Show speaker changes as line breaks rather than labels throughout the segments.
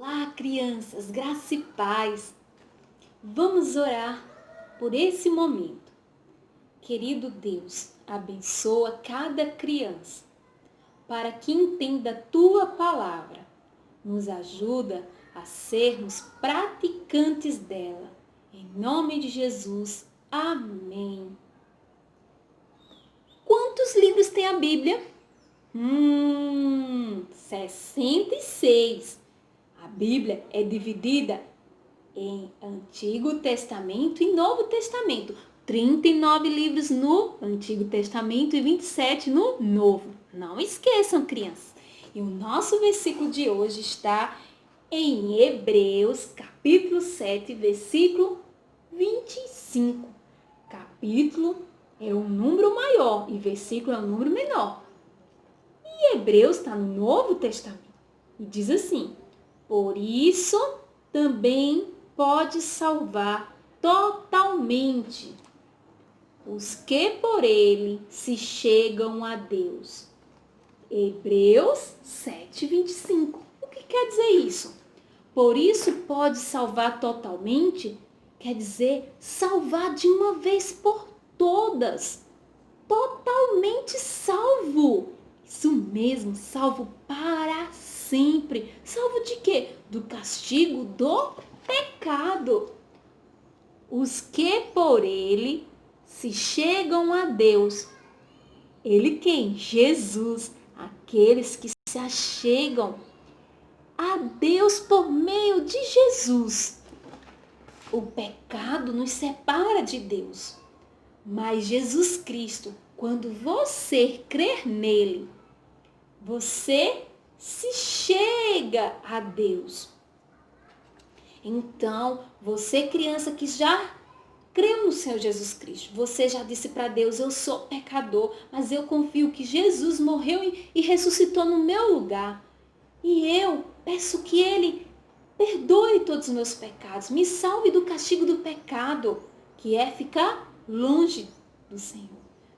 Olá, crianças, graça e paz. Vamos orar por esse momento. Querido Deus, abençoa cada criança para que entenda a tua palavra. Nos ajuda a sermos praticantes dela. Em nome de Jesus, amém. Quantos livros tem a Bíblia? 66. A Bíblia é dividida em Antigo Testamento e Novo Testamento. 39 livros no Antigo Testamento e 27 no Novo. Não esqueçam, crianças. E o nosso versículo de hoje está em Hebreus, capítulo 7, versículo 25. Capítulo é um número maior e versículo é um número menor. E Hebreus está no Novo Testamento. E diz assim: por isso também pode salvar totalmente os que por ele se chegam a Deus. Hebreus 7:25. O que quer dizer isso? Por isso pode salvar totalmente, quer dizer salvar de uma vez por todas. Totalmente salvo. Isso mesmo, salvo para sempre. Salvo de quê? Do castigo do pecado. Os que por ele se chegam a Deus. Ele quem? Jesus. Aqueles que se achegam a Deus por meio de Jesus. O pecado nos separa de Deus. Mas Jesus Cristo, quando você crer nele, você se chega a Deus. Então, você criança que já creu no Senhor Jesus Cristo, você já disse para Deus: eu sou pecador, mas eu confio que Jesus morreu e ressuscitou no meu lugar. E eu peço que Ele perdoe todos os meus pecados, me salve do castigo do pecado, que é ficar longe do Senhor.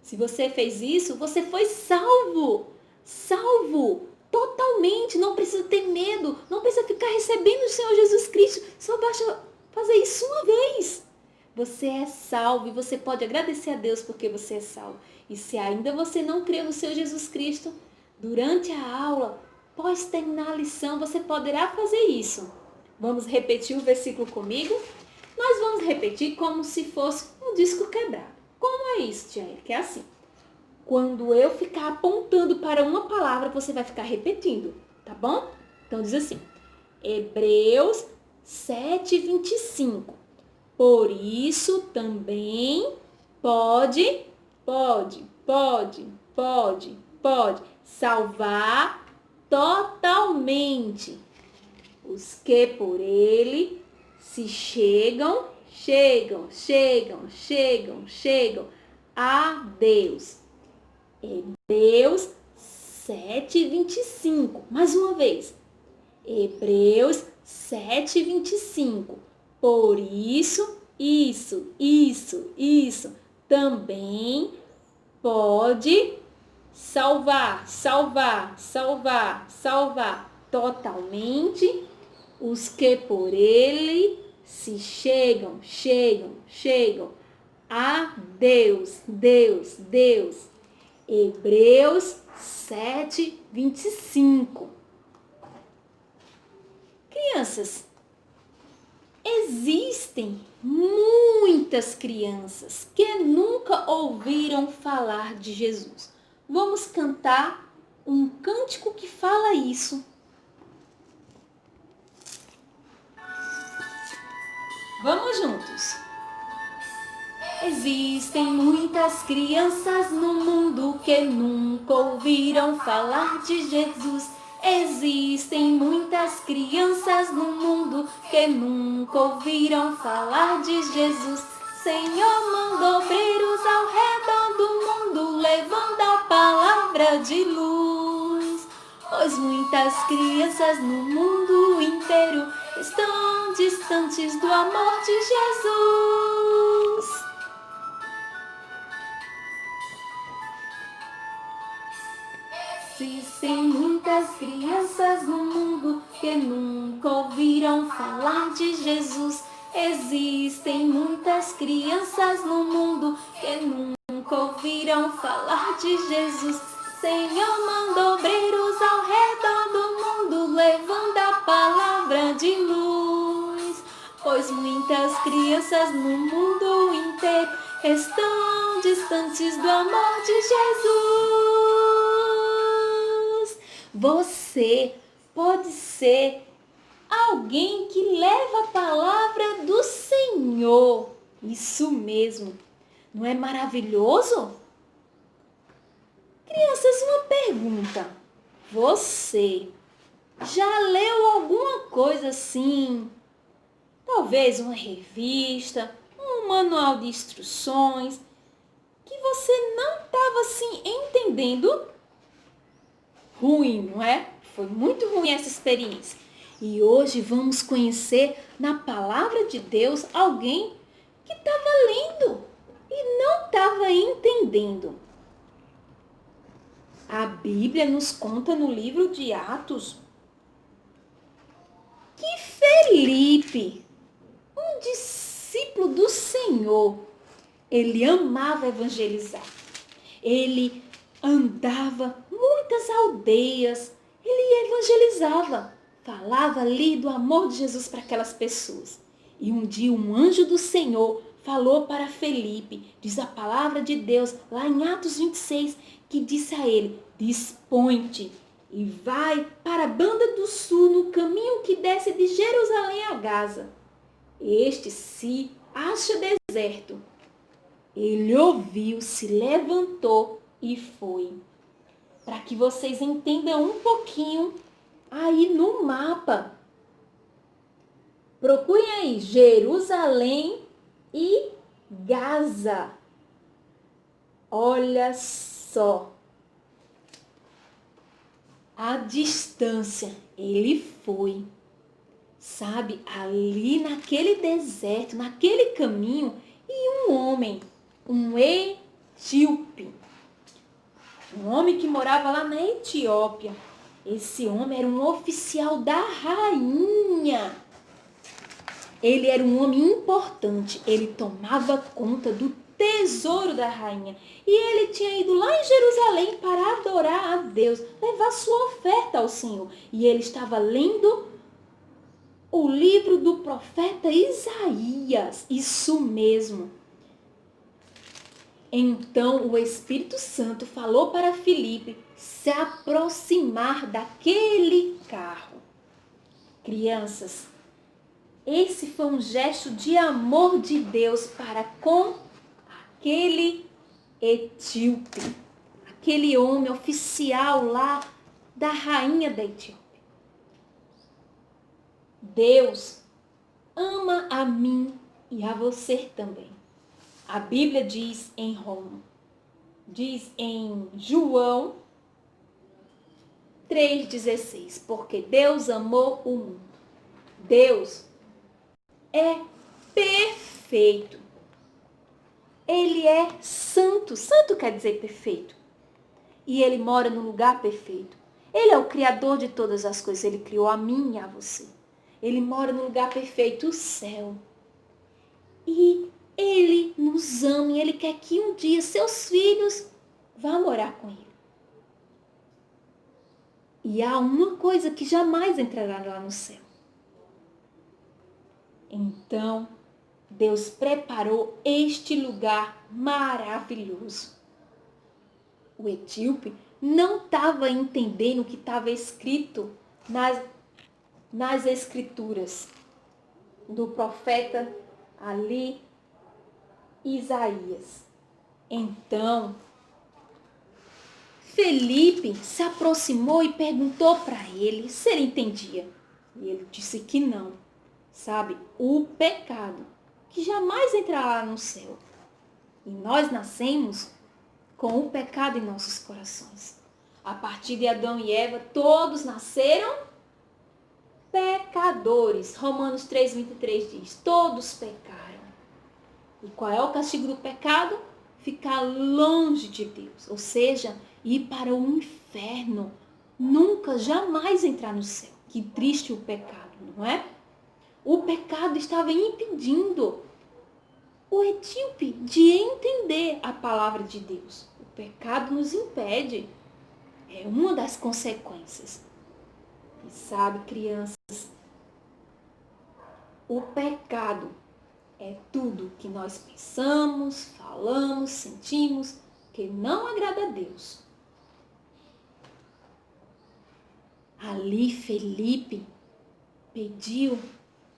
Se você fez isso, você foi salvo. Salvo totalmente. Não precisa ter medo. Não precisa ficar recebendo o Senhor Jesus Cristo. Só basta fazer isso uma vez. Você é salvo e você pode agradecer a Deus porque você é salvo. E se ainda você não creu no Senhor Jesus Cristo, durante a aula, após terminar a lição, você poderá fazer isso. Vamos repetir o versículo comigo? Nós vamos repetir como se fosse um disco quebrado. Como é isso, tia Erika? É assim. Quando eu ficar apontando para uma palavra, você vai ficar repetindo, tá bom? Então diz assim: Hebreus 7:25. Por isso também pode salvar totalmente os que por ele se chegam a Deus. Hebreus 7:25. Mais uma vez. Hebreus 7:25. Por isso, também pode salvar totalmente os que por ele se chegam a Deus. Hebreus 7:25. Crianças, existem muitas crianças que nunca ouviram falar de Jesus. Vamos cantar um cântico que fala isso. Vamos juntos. Existem muitas crianças no mundo que nunca ouviram falar de Jesus. Existem muitas crianças no mundo que nunca ouviram falar de Jesus. Senhor mandou obreiros ao redor do mundo, levando a palavra de luz. Pois muitas crianças no mundo inteiro estão distantes do amor de Jesus. Existem muitas crianças no mundo que nunca ouviram ouviram falar de Jesus. Existem muitas crianças no mundo que nunca ouviram falar de Jesus. Senhor manda obreiros ao redor do mundo, levando a palavra de luz. Pois muitas crianças no mundo inteiro estão distantes do amor de Jesus. Você pode ser alguém que leva a palavra do Senhor. Isso mesmo. Não é maravilhoso? Crianças, uma pergunta. Você já leu alguma coisa assim? Talvez uma revista, um manual de instruções, que você não estava assim entendendo? Ruim, não é? Foi muito ruim essa experiência. E hoje vamos conhecer na palavra de Deus alguém que estava lendo e não estava entendendo. A Bíblia nos conta no livro de Atos que Felipe, um discípulo do Senhor, ele amava evangelizar. Ele andava muitas aldeias, ele evangelizava, falava ali do amor de Jesus para aquelas pessoas. E um dia um anjo do Senhor falou para Felipe, diz a palavra de Deus lá em Atos 26, que disse a ele: dispõe-te e vai para a banda do sul, no caminho que desce de Jerusalém a Gaza. Este se acha deserto. Ele ouviu, se levantou e foi. Para que vocês entendam um pouquinho, aí no mapa, procurem aí Jerusalém e Gaza. Olha só a distância. Ele foi, sabe, ali naquele deserto, naquele caminho, e um homem, um etíope, um homem que morava lá na Etiópia. Esse homem era um oficial da rainha. Ele era um homem importante. Ele tomava conta do tesouro da rainha. E ele tinha ido lá em Jerusalém para adorar a Deus, levar sua oferta ao Senhor. E ele estava lendo o livro do profeta Isaías. Isso mesmo. Então o Espírito Santo falou para Filipe se aproximar daquele carro. Crianças, esse foi um gesto de amor de Deus para com aquele etíope, aquele homem oficial lá da rainha da Etiópia. Deus ama a mim e a você também. A Bíblia diz em João 3,16, porque Deus amou o mundo. Deus é perfeito. Ele é santo. Santo quer dizer perfeito. E ele mora no lugar perfeito. Ele é o criador de todas as coisas. Ele criou a mim e a você. Ele mora no lugar perfeito, o céu. E ele nos ama e ele quer que um dia seus filhos vão morar com ele. E há uma coisa que jamais entrará lá no céu. Então, Deus preparou este lugar maravilhoso. O etíope não estava entendendo o que estava escrito nas escrituras do profeta ali, Isaías. Então, Felipe se aproximou e perguntou para ele se ele entendia. E ele disse que não. Sabe, o pecado, que jamais entrará no céu. E nós nascemos com o pecado em nossos corações. A partir de Adão e Eva, todos nasceram pecadores. Romanos 3,23 diz, todos pecaram. E qual é o castigo do pecado? Ficar longe de Deus, ou seja, ir para o inferno. Nunca, jamais entrar no céu. Que triste o pecado, não é? O pecado estava impedindo o etíope de entender a palavra de Deus. O pecado nos impede. É uma das consequências. E sabe, crianças, o pecado é tudo que nós pensamos, falamos, sentimos, que não agrada a Deus. Ali Felipe pediu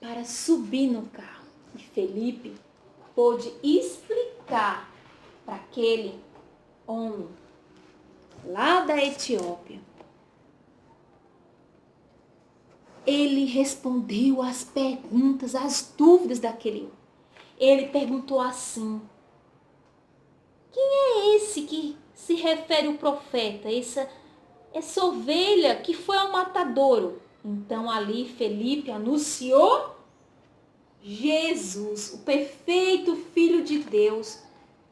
para subir no carro. E Felipe pôde explicar para aquele homem lá da Etiópia. Ele respondeu às perguntas, às dúvidas daquele homem. Ele perguntou assim: quem é esse que se refere o profeta? Essa ovelha que foi ao matadouro. Então ali Felipe anunciou Jesus, o perfeito Filho de Deus,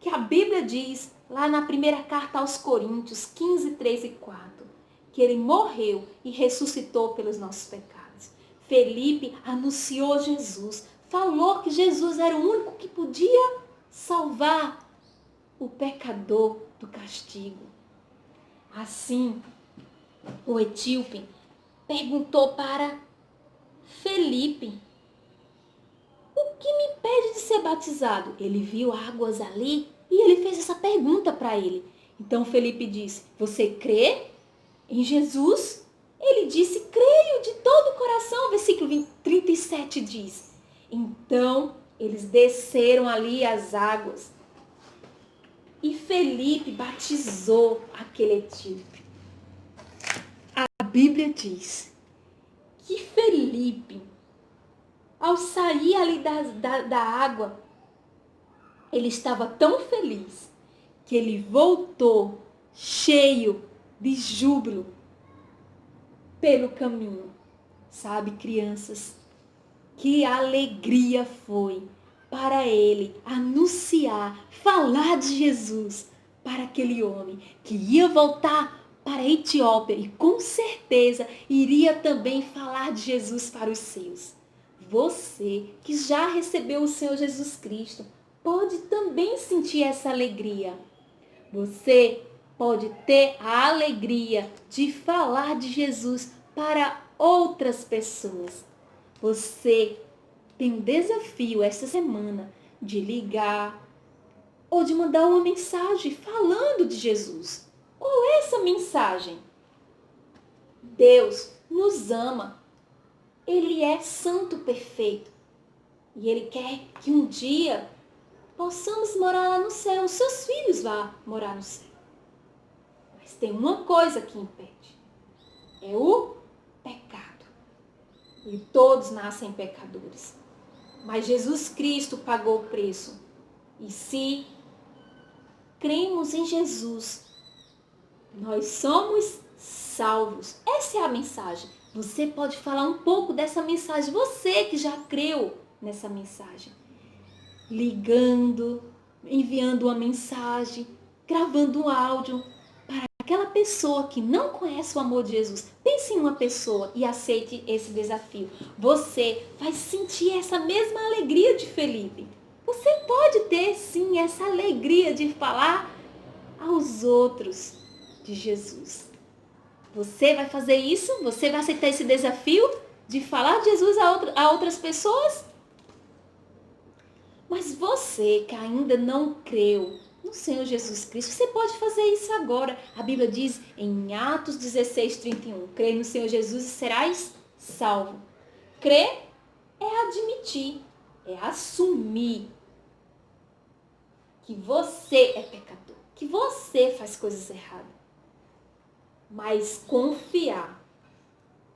que a Bíblia diz lá na primeira carta aos Coríntios 15, 3 e 4, que ele morreu e ressuscitou pelos nossos pecados. Felipe anunciou Jesus, falou que Jesus era o único que podia salvar o pecador do castigo. Assim, o etíope perguntou para Felipe: o que me impede de ser batizado? Ele viu águas ali e ele fez essa pergunta para ele. Então Felipe disse: você crê em Jesus? Ele disse: creio de todo o coração. Versículo 37 diz: então eles desceram ali as águas e Felipe batizou aquele etíope. A Bíblia diz que Felipe, ao sair ali da água, ele estava tão feliz que ele voltou cheio de júbilo pelo caminho. Sabe, crianças, que alegria foi para ele anunciar, falar de Jesus para aquele homem que ia voltar para a Etiópia e com certeza iria também falar de Jesus para os seus. Você que já recebeu o Senhor Jesus Cristo pode também sentir essa alegria. Você pode ter a alegria de falar de Jesus para outras pessoas. Você tem um desafio essa semana de ligar ou de mandar uma mensagem falando de Jesus. Qual é essa mensagem? Deus nos ama. Ele é santo perfeito. E Ele quer que um dia possamos morar lá no céu. Os seus filhos vão morar no céu. Mas tem uma coisa que impede. É o pecado. E todos nascem pecadores. Mas Jesus Cristo pagou o preço. E se cremos em Jesus, nós somos salvos. Essa é a mensagem. Você pode falar um pouco dessa mensagem. Você que já creu nessa mensagem. Ligando, enviando uma mensagem, gravando um áudio para aquela pessoa que não conhece o amor de Jesus. Pense em uma pessoa e aceite esse desafio. Você vai sentir essa mesma alegria de Felipe. Você pode ter sim essa alegria de falar aos outros de Jesus. Você vai fazer isso? Você vai aceitar esse desafio de falar de Jesus a outras pessoas? Mas você que ainda não creu no Senhor Jesus Cristo, você pode fazer isso agora. A Bíblia diz em Atos 16, 31, crê no Senhor Jesus e serás salvo. Crer é admitir, é assumir que você é pecador, que você faz coisas erradas. Mas confiar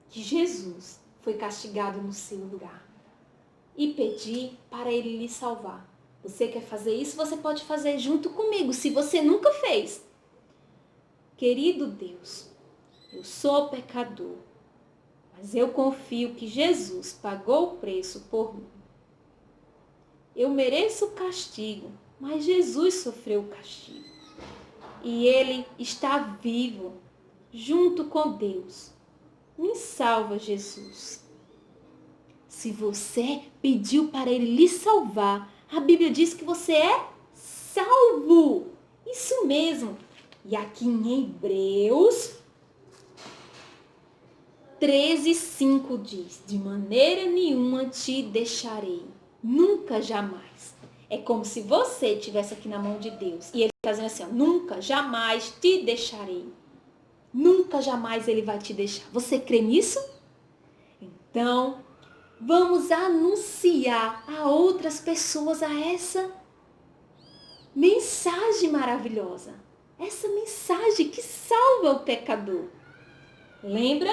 que Jesus foi castigado no seu lugar e pedir para Ele lhe salvar. Você quer fazer isso? Você pode fazer junto comigo, se você nunca fez. Querido Deus, eu sou pecador, mas eu confio que Jesus pagou o preço por mim. Eu mereço o castigo, mas Jesus sofreu o castigo. E Ele está vivo, junto com Deus. Me salva, Jesus. Se você pediu para ele lhe salvar, a Bíblia diz que você é salvo. Isso mesmo. E aqui em Hebreus 13:5 diz: de maneira nenhuma te deixarei. Nunca, jamais. É como se você estivesse aqui na mão de Deus. E ele está dizendo assim, ó, nunca, jamais te deixarei. Nunca, jamais ele vai te deixar. Você crê nisso? Então, vamos anunciar a outras pessoas a essa mensagem maravilhosa. Essa mensagem que salva o pecador. Lembra?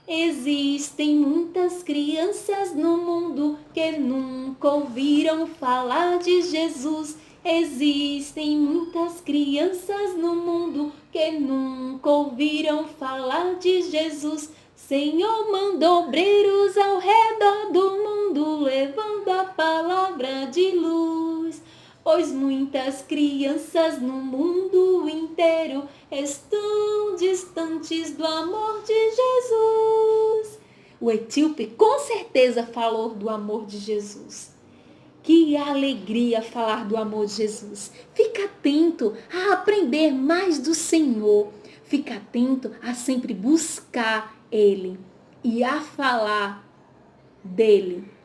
Existem muitas crianças no mundo que nunca ouviram falar de Jesus. Existem muitas crianças no mundo que nunca ouviram falar de Jesus. Senhor mandou obreiros ao redor do mundo, levando a palavra de luz. Pois muitas crianças no mundo inteiro estão distantes do amor de Jesus. O etíope com certeza falou do amor de Jesus. Que alegria falar do amor de Jesus. Fica atento a aprender mais do Senhor. Fica atento a sempre buscar Ele e a falar dele.